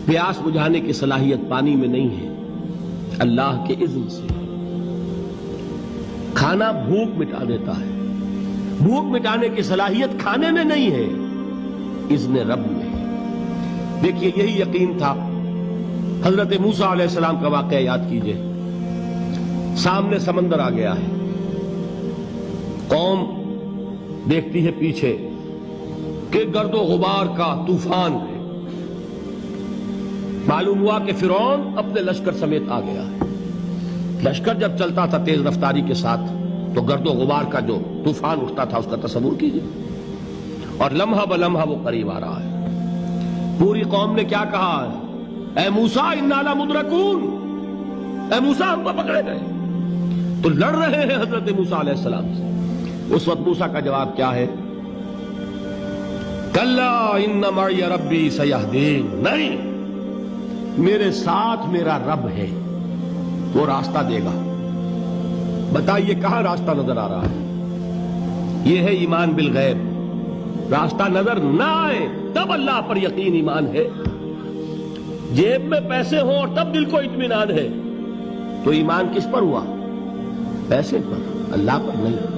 پیاس بجھانے کی صلاحیت پانی میں نہیں ہے، اللہ کے اذن سے۔ کھانا بھوک مٹا دیتا ہے، بھوک مٹانے کی صلاحیت کھانے میں نہیں ہے، اذن رب میں ہے۔ دیکھیے یہی یقین تھا۔ حضرت موسیٰ علیہ السلام کا واقعہ یاد کیجئے۔ سامنے سمندر آ گیا ہے، قوم دیکھتی ہے پیچھے کہ گرد و غبار کا طوفان ہے۔ معلوم ہوا کہ فرعون اپنے لشکر سمیت آ گیا ہے۔ لشکر جب چلتا تھا تیز رفتاری کے ساتھ تو گرد و غبار کا جو طوفان اٹھتا تھا اس کا تصور کیجئے، اور لمحہ بلمحہ وہ قریب آ رہا ہے۔ پوری قوم نے کیا کہا ہے؟ اے موسیٰ انا لمدرکون، اے موسیٰ ہم کو پکڑے گئے۔ تو لڑ رہے ہیں حضرت موسیٰ علیہ السلام سے۔ اس وقت موسیٰ کا جواب کیا ہے؟ کلا ان معی ربی سیہدین، نہیں، میرے ساتھ میرا رب ہے، وہ راستہ دے گا۔ بتائیے کہاں راستہ نظر آ رہا ہے؟ یہ ہے ایمان بالغیب۔ راستہ نظر نہ آئے تب اللہ پر یقین ایمان ہے۔ جیب میں پیسے ہوں اور تب دل کو اطمینان ہے تو ایمان کس پر ہوا؟ پیسے پر، اللہ پر نہیں۔